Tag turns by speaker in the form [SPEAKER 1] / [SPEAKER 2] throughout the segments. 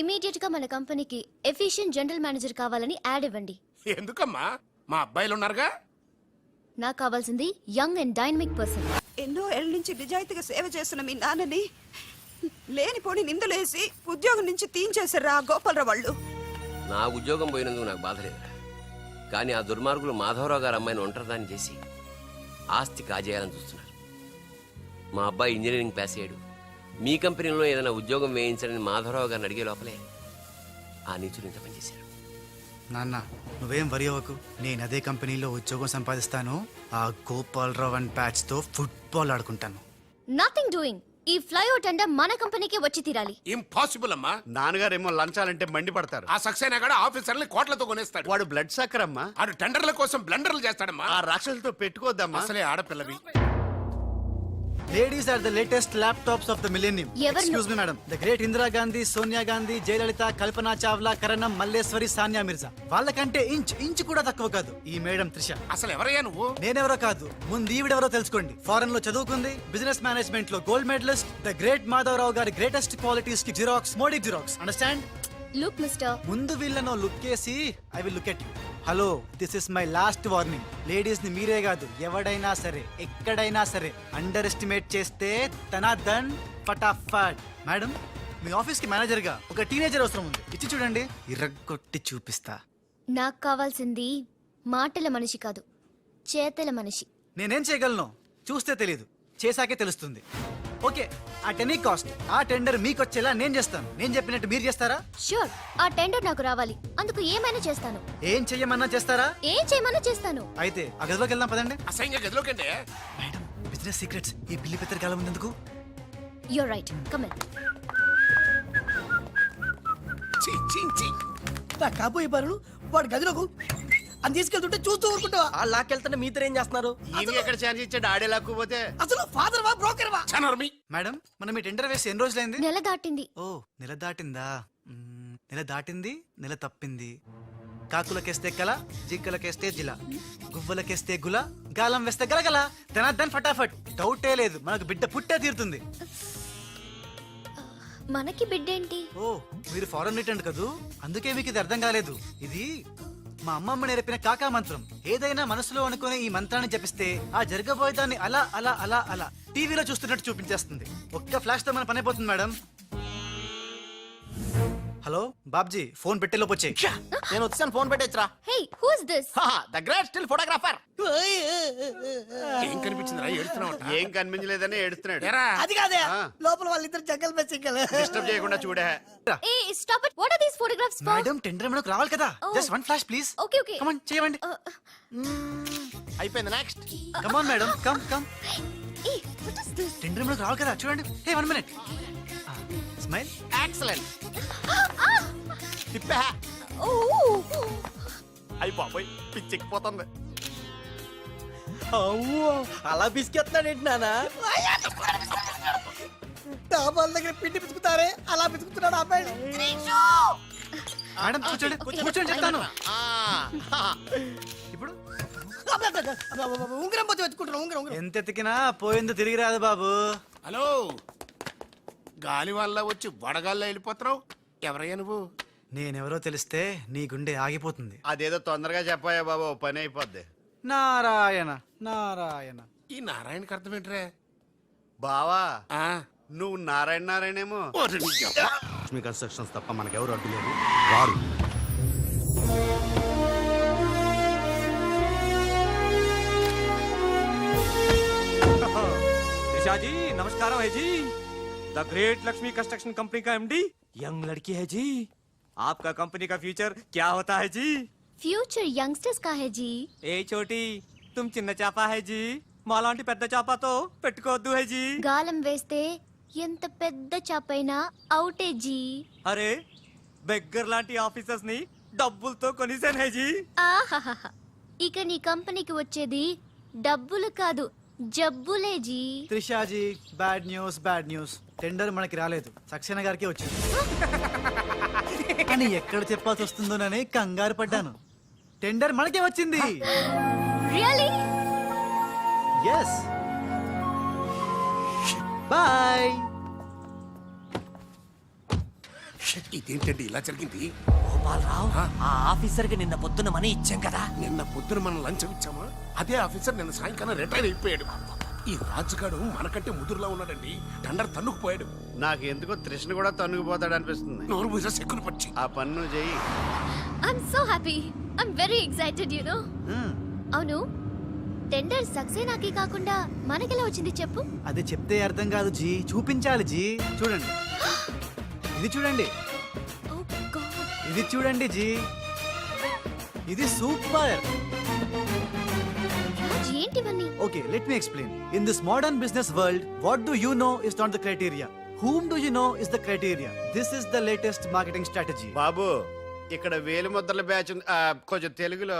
[SPEAKER 1] Immediate గా మన కంపెనీకి ఎఫిషియెంట్ జనరల్ మేనేజర్ కావాలని యాడ్ ఇవ్వండి.
[SPEAKER 2] ఎందుకమ్మా మా అబ్బాయిలు ఉన్నారుగా.
[SPEAKER 1] నాకు కావాల్సింది యంగ్ అండ్ డైనమిక్ పర్సన్.
[SPEAKER 3] ఎన్నో ఏళ్ళ నుంచి నిజాయితీగా సేవ చేస్తున్న మీ నాన్నని లేనిపోని నిందలేసి ఉద్యోగం నుంచి తీయించేశారు ఆ గోపాలరావు వాళ్ళు.
[SPEAKER 4] నా ఉద్యోగం పోయినందుకు నాకు బాధ లేదురా, కానీ ఆ దుర్మార్గులు మాధవరావు గారు అమ్మాయిని ఒంటరిదాన్ని చేసి ఆస్తి కాజేయాలని చూస్తున్నారు. మా అబ్బాయి ఇంజనీరింగ్ పాస్ అయ్యాడు, మీ కంపెనీలో ఏదైనా ఉద్యోగం వేయించాలని మాధవరావు గారిని అడిగే లోపలే ఆ నీచులు ఇంత పనిచేశారు.
[SPEAKER 5] నాన్న నువ్వేం వరి అవ్వకు, నేను అదే కంపెనీలో ఉద్యోగం సంపాదిస్తాను. ఆ గోపాలరావు అండ్ బ్యాచ్ తో ఫుట్బాల్ ఆడుకుంటాను.
[SPEAKER 1] Nothing doing. ఈ ఫ్లైఓవర్ టెండర్ మన కంపెనీకే వచ్చి తీరాలి.
[SPEAKER 2] ఇంపాసిబుల్ అమ్మా.
[SPEAKER 6] నాన్నగారేమో లంచాలంటే మండిపడతారు.
[SPEAKER 2] ఆ సక్సేనా కూడా ఆఫీసర్ని కోట్లతో కొనేస్తాడు.
[SPEAKER 6] వాడు బ్లడ్ సక్కర్ అమ్మా.
[SPEAKER 2] ఆడు టెండర్ల కోసం బ్లండర్లు చేస్తాడమ్మా.
[SPEAKER 6] ఆ రాక్షసులతో పెట్టుకోద్దమ్మా.
[SPEAKER 2] అసలే ఆడపిల్లవి.
[SPEAKER 5] Ladies are the latest laptops of the millennium. Excuse me, madam. The great Indira Gandhi, Sonia Gandhi, Jayalalitha, Kalpana Chawla, Karanam, Malleswari, Sania Mirza. వాళ్ళకంటే ఇంచ్ కూడా తక్కువ కాదు ఈ మేడం త్రిష.
[SPEAKER 2] అసలు ఎవరయ్యా నువ్వు?
[SPEAKER 5] నేనెవరో కాదు, ముందు ఈవిడెవరో తెలుసుకోండి. ఫారెన్ లో చదువుకుంది, బిజినెస్ మేనేజ్మెంట్ లో gold medalist. The great Madhavarao గారి గ్రేటెస్ట్ క్వాలిటీస్ కి xerox, Modi xerox. Understand?
[SPEAKER 1] Look mister,
[SPEAKER 5] ముందు వీళ్ళను లుక్ చేసి I will look at you. Hello, this is my last warning. Ladies ని మీరే కాదు, ఎవడైనా సరే ఎక్కడైనా సరే అండర్ ఎస్టిమేట్ చేస్తే తన దన్ ఫటాఫట్. మేడం, మీ ఆఫీస్ కి మేనేజర్ గా ఒక టీనేజర్ అవసరం ఉంది. ఇచ్చి చూడండి, ఇరగొట్టి చూపిస్తా.
[SPEAKER 1] నాకు కావాల్సింది మాటల మనిషి కాదు, చేతల మనిషి.
[SPEAKER 5] నేనేం చేయగలను చూస్తే తెలియదు, చేశాకే తెలుస్తుంది. ఓకే, ఆ టెనీ కాస్ట్, ఆ టెండర్ మీకు వచ్చేలా నేను చేస్తాను. నేను చెప్పినట్టు మీరు చేస్తారా?
[SPEAKER 1] ష్యూర్, ఆ టెండర్ నాకు రావాలి. అందుకు ఏమైనా చేస్తాను.
[SPEAKER 5] ఏం చెయ్యమన్నా చేస్తారా?
[SPEAKER 1] ఏం చేయమన్నా చేస్తాను.
[SPEAKER 5] అయితే ఆ గదిలోకి వెళ్దాం పదండి.
[SPEAKER 2] అసహ్యంగా గదిలోకండి.
[SPEAKER 5] మేడం, బిజినెస్ సీక్రెట్స్ ఈ పిల్లి పెద్దరి కాలం ఉన్నందుకు.
[SPEAKER 1] You're right, come in.
[SPEAKER 7] నా కాబోయే బారులు వాడి గదిలోకు అని తీసుకెళ్తుంటే చూస్తూ ఊరుకుంటావా?
[SPEAKER 8] ఆ లాక్కెళ్తుంటే మీతో ఏం చేస్తున్నారు?
[SPEAKER 6] ఈయన ఎక్కడ ఛాన్స్ ఇచ్చాడు? ఆడే లాక్కుపోతే.
[SPEAKER 7] అసలు ఫాదర్ వా బ్రోకర్ వా?
[SPEAKER 2] చనర్మి.
[SPEAKER 5] మేడం, మనం ఈ టెండర్ వేసి ఎన్ని రోజులైంది?
[SPEAKER 1] నెల దాటింది.
[SPEAKER 5] ఓ, నెల దాటిందా? నెల దాటింది, నెల తప్పింది. కాకులకేస్తే కల, జింకలకేస్తే జిల, గువ్వలకేస్తే గుల, గాలం వేస్తే గలగల. తనద్దన్ ఫటాఫట్. డౌటే లేదు, మనకు బిడ్డ పుట్టే తీరుతుంది.
[SPEAKER 1] మనకి బిడ్డేంటి?
[SPEAKER 5] ఓ, మీరు ఫారెన్ రిటర్న్ కదూ, అందుకే మీకు ఇది అర్థం కాలేదు. ఇది మా అమ్మమ్మ నేర్పిన కాకా మంత్రం. ఏదైనా మనసులో అనుకునే ఈ మంత్రాన్ని జపిస్తే ఆ జరగబోయేదాన్ని అలా అలా అలా అలా టీవీలో చూస్తున్నట్టు చూపించేస్తుంది. ఒక్క ఫ్లాష్ తో మన పని అయిపోతుంది మేడం. హలో బాబ్జీ, ఫోన్ పెట్టేలోపు వచ్చే.
[SPEAKER 8] నేను వచ్చాను, ఫోన్ పెట్టేచ్చరా.
[SPEAKER 1] Hey, who is this?
[SPEAKER 8] The great still photographer.
[SPEAKER 2] ఏం కనిపించిందిరా? ఏడుస్తున్నావు?
[SPEAKER 6] ఏం కనిపించలేదని ఏడుస్తున్నాడు.
[SPEAKER 7] అది కాదే, లోపల వాళ్ళిద్దరు జగ్గల్ బెస్
[SPEAKER 6] డిస్టర్బ్ చేయకుండా చూడే.
[SPEAKER 1] Hey stop it. What are these photographs for?
[SPEAKER 5] Madam, tender మనకు రావాలి కదా. Just one flash please.
[SPEAKER 1] Okay okay.
[SPEAKER 5] Come on, చేయండి.
[SPEAKER 8] అయిపోయింది, next.
[SPEAKER 5] Come on madam, come come.
[SPEAKER 1] Hey what is this?
[SPEAKER 5] Tender మనకు రావాలి కదా, చూడండి. Hey, 1 minute. స్మైల్.
[SPEAKER 8] ఎక్సలెంట్. తిప్పే.
[SPEAKER 1] ఓ
[SPEAKER 8] అయ్యి బాబోయ్, పిచ్చెక్కిపోతుంది. అవ్వో, అలా బిస్కెత్తాడేంటి నానా?
[SPEAKER 7] డాబాల దగ్గర పిండి పిసుకుతారే అలా పిసుకుతున్నాడు అబ్బాయి.
[SPEAKER 5] మేడం కూర్చోండి, కూర్చోండి చెప్తాను. ఇప్పుడు
[SPEAKER 7] ఉంగరం పోతే వెతుకుంటున్నా. ఉంగరం
[SPEAKER 5] ఎంత ఎతికినా పోయింది తిరిగి రాదు బాబు.
[SPEAKER 2] హలో, గాలి వల్ల వచ్చి వడగాల్లో వెళ్ళిపోతున్నావు. ఎవరయ్యా నువ్వు?
[SPEAKER 5] నేనెవరో తెలిస్తే నీ గుండె ఆగిపోతుంది.
[SPEAKER 6] అదేదో తొందరగా చెప్పాయా బాబా, పని అయిపోద్ది.
[SPEAKER 5] నారాయణ నారాయణ.
[SPEAKER 2] ఈ నారాయణకి అర్థం ఏంట్రా?
[SPEAKER 6] బావా,
[SPEAKER 2] ఆ,
[SPEAKER 6] నువ్వు నారాయణ నారాయణేమో.
[SPEAKER 2] ఓరి నీ యబ్బ.
[SPEAKER 6] లక్ష్మీ కన్స్ట్రక్షన్స్ తప్ప మనకెవరు అడ్డు లేరు. రారు.
[SPEAKER 9] जी नमस्कार है जी। The great Lakshmi construction company का एमडी यंग लड़की है जी। आपका कंपनी का फ्यूचर क्या होता है जी?
[SPEAKER 1] ఫ్యూచర్ యంగ్స్టర్స్ కా హై జీ.
[SPEAKER 9] ఏ చోटी तुम చిన్న చాపా है जी, మాలాంటి పెద్ద చాపాతో పెట్టుకోవద్దు है जी।
[SPEAKER 1] గాలం వేస్తే ఎంత పెద్ద చాపైనా అవుటే జీ.
[SPEAKER 9] అరే, బెగ్గర్ లాంటి ఆఫీసర్స్ ని డబ్బులతో కొనిసాను है जी।
[SPEAKER 1] ఆహాహా, ఇక నీ కంపెనీకి వచ్చేది డబ్బులు కాదు, జబ్బులే ji.
[SPEAKER 5] Trishaji, bad news bad news. Tender మనకి రాలేదు, సక్సేనా గారికి వచ్చింది. కానీ ఎక్కడ చెప్పాల్సి వస్తుందోనని కంగారు పడ్డాను. టెండర్ మనకే వచ్చింది.
[SPEAKER 1] రియల్లీ?
[SPEAKER 5] ఎస్. బాయ్.
[SPEAKER 2] ఇదేంటండి ఇలా జరిగింది?
[SPEAKER 8] గోపాలరావు ఆ ఆఫీసర్ కి నిన్న పొద్దున్న మనీ ఇచ్చాం కదా.
[SPEAKER 2] నిన్న పొద్దున మనం లంచం ఇచ్చామా? అదే ఆఫీసర్ నిన్న సాయంకాలం రిటైర్ అయిపోయాడు. ఈ రాజుగాడు మనకంటే ముదురులా ఉన్నాడండి. టండర్ తన్నుకుపోయాడు.
[SPEAKER 6] నాకు ఎందుకో తృష్ణ కూడా తన్నుకుపోతాడు అనిపిస్తుంది.
[SPEAKER 2] నోరు పూజ సెక్కులు పచ్చి.
[SPEAKER 6] ఆ పన్ను చెయ్యి.
[SPEAKER 1] I'm so happy. I'm very excited you know. అవును, టెండర్ సక్సేనాకి కాకుండా మనకెలా వచ్చింది చెప్పు?
[SPEAKER 5] అది చెప్తే అర్థం కాదు జీ, చూపించాలి జీ. చూడండి, ఇది చూడండి,
[SPEAKER 1] ఓ గాడ్.
[SPEAKER 5] ఇది చూడండి జీ, ఇది సూపర్.
[SPEAKER 1] రాజ్, ఏంటివన్నీ?
[SPEAKER 5] Okay, let me explain. In this modern business world, what do you know is not the criteria. Whom do you know is the criteria. This is the latest marketing strategy.
[SPEAKER 6] బాబు ఇక్కడ వేలు ముద్రల batch ఉంది. కొంచెం తెలుగులో.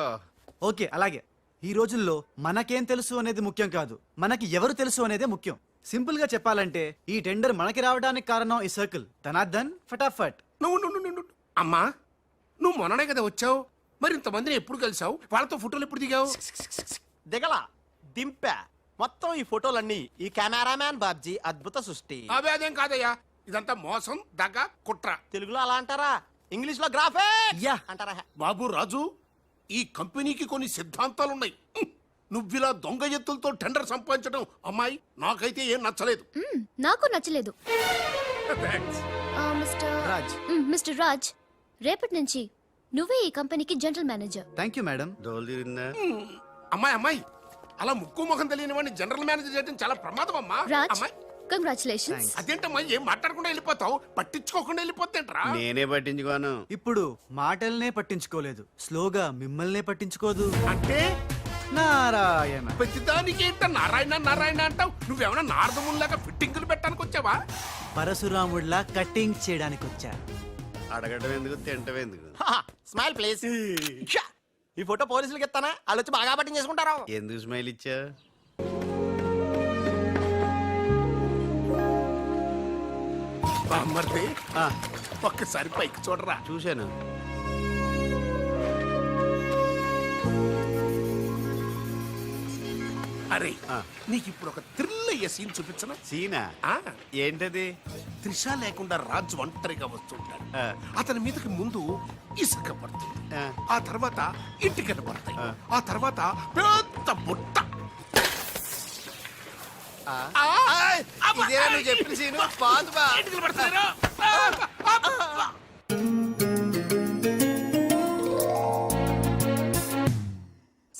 [SPEAKER 5] Okay, అలాగే. ఈ రోజుల్లో మనకేం తెలుసు అనేది ముఖ్యం కాదు, మనకి ఎవరు తెలుసు అనేదే ముఖ్యం. సింపుల్ గా చెప్పాలంటే ఈ టెండర్ మనకి రావడానికి కారణం ఈ సర్కిల్. ధనార్దన్ ఫటాఫట్.
[SPEAKER 2] నువ్వు అమ్మా, నువ్వు మొన్ననే కదా వచ్చావు. మరి ఇంతమందిని ఎప్పుడు కలిసావు? వాళ్ళతో ఫోటోలు ఎప్పుడు దిగావు?
[SPEAKER 8] దిగల దింపా. మొత్తం ఈ ఫోటోలన్నీ ఈ కెమెరామ్యాన్ బాబ్జీ అద్భుత సృష్టి.
[SPEAKER 2] అవే అదేం కాదయ్యా, ఇదంతా మోసం, దగ్గ, కుట్ర.
[SPEAKER 8] తెలుగులో అలా అంటారా? ఇంగ్లీష్ లో గ్రాఫే
[SPEAKER 5] యా.
[SPEAKER 8] అంటారా?
[SPEAKER 2] బాబు రాజు, ఈ కంపెనీకి కొన్ని సిద్ధాంతాలున్నాయి. నువ్విలా దొంగ ఎత్తులతో టెండర్ సంపాదించడం అమ్మాయి నాకైతే ఏం నచ్చలేదు.
[SPEAKER 1] నాకు నచ్చలేదు.
[SPEAKER 2] Thanks.
[SPEAKER 5] రాజ్.
[SPEAKER 1] మిస్టర్ రాజ్, రేపటి నుంచి నువ్వే ఈ కంపెనీకి general manager.
[SPEAKER 5] Thank you madam.
[SPEAKER 6] దోలు తీరిందా?
[SPEAKER 2] అమ్మాయి అలా ముక్కు ముఖం తెలియని వాడిని జనరల్ మేనేజర్ చేయడం చాలా ప్రమాదం అమ్మా.
[SPEAKER 1] రాజ్,
[SPEAKER 2] అమ్మాయి
[SPEAKER 1] కంగ్రాచులేషన్స్.
[SPEAKER 2] అదేంటమ్మా, ఏం మాట్లాడకుండా వెళ్ళిపోతావు? పట్టించుకోకుండా వెళ్ళిపోతేంట్రా?
[SPEAKER 6] నేనే పట్టించుకోను.
[SPEAKER 5] ఇప్పుడు మాటల్నే పట్టించుకోలేదు, స్లోగా మిమ్మల్నే పట్టించుకోదు.
[SPEAKER 2] అంటే
[SPEAKER 5] నారాయణ.
[SPEAKER 2] ప్రతిదానికి ఏంట నారాయణ నారాయణ అంటావు? నువ్వేమన్నా నారదముల్లాగా ఫిట్టింగులు పెట్టడానికి వచ్చావా?
[SPEAKER 5] పరశురాముడిలా కటింగ్ చేయడానికి వచ్చా.
[SPEAKER 6] అడగడం ఎందుకు, తింటం ఎందుకు?
[SPEAKER 8] Smile please. ఈ ఫోటో పోలీసులకి ఇస్తానా? వాళ్ళు వచ్చి బాగా పట్టింగ్ చేసుకుంటారు.
[SPEAKER 6] ఎందుకు స్మైల్ ఇచ్చా?
[SPEAKER 2] బామ్మర్ది, ఒక్కసారి పైకి చూడరా.
[SPEAKER 6] చూశాను.
[SPEAKER 2] అరే, నీకు ఇప్పుడు ఒక థ్రిల్ అయ్యే సీన్ చూపించనా?
[SPEAKER 6] సీనా? ఏంటది?
[SPEAKER 2] త్రిష లేకుండా రాజు ఒంటరిగా వస్తుంటాడు. అతని మీదకి ముందు ఇసుక పడుతుంది, ఆ తర్వాత ఇంటికలు పడతాయి, ఆ తర్వాత పెద్ద బుట్ట.
[SPEAKER 6] ఇదేనా నువ్వు చెప్పిన సీను? పాదు బా.
[SPEAKER 2] ఇంటికలు పడతాయిరా.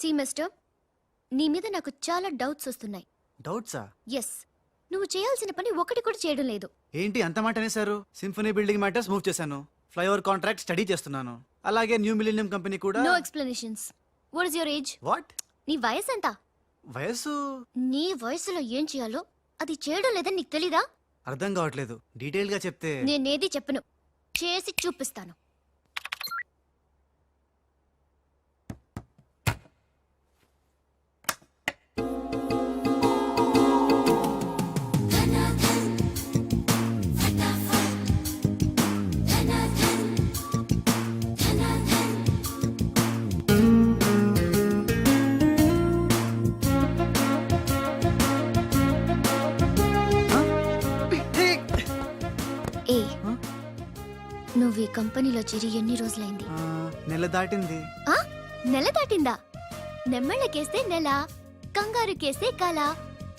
[SPEAKER 1] సి మిస్టర్, నీ మీద నాకు చాలా డౌట్స్ వస్తున్నాయి.
[SPEAKER 5] డౌట్సా?
[SPEAKER 1] ఎస్, నువ్వు చేయాల్సిన పని ఒకటి కూడా చేయడం లేదు.
[SPEAKER 5] ఏంటి అంత మాట అనేసారు? సింఫనీ బిల్డింగ్ మ్యాటర్స్ మూవ్ చేశాను, ఫ్లైఓవర్ కాంట్రాక్ట్ స్టడీ చేస్తున్నాను, అలాగే న్యూ మిలీనియం కంపెనీ కూడా.
[SPEAKER 1] No explanations. What is your age?
[SPEAKER 5] What?
[SPEAKER 1] నీ వయసు ఎంత?
[SPEAKER 5] వయసు?
[SPEAKER 1] నీ వయసులో ఏం చేయాలో అది చేయడం లేదని నీకు తెలీదా?
[SPEAKER 5] అర్థం కావట్లేదు, డీటెయిల్ గా చెప్తే.
[SPEAKER 1] నేనేది చెప్పను, చేసి చూపిస్తాను. ఏ, నువ్వు ఈ కంపెనీలో చేరి ఎన్ని రోజులైంది?
[SPEAKER 5] నెల దాటింది.
[SPEAKER 1] ఆ? నెల దాటిందా? నెమ్మళ్ళకేస్తే నెల, కంగారుకేస్తే కల,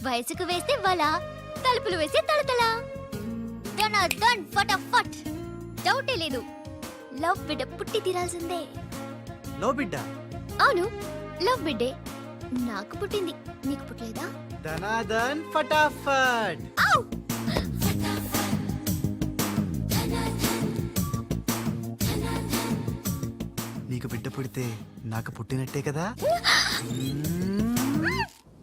[SPEAKER 1] వయసుకు వేస్తే వల, తలుపులు వేస్తే తలతల. డన్ ఫటాఫట్. డౌటే లేదు, లవ్ బిడ్డ పుట్టి తీరాల్సిందే.
[SPEAKER 5] లవ్ బిడ్డ?
[SPEAKER 1] అవును, లవ్ బిడ్డే నాకు పుట్టింది, నీకు పుట్టలేదా?
[SPEAKER 5] ధనాదన్ ఫటాఫట్.
[SPEAKER 1] ఔ!
[SPEAKER 5] నీకు బిడ్డ పుడితే నాకు పుట్టినట్టే కదా.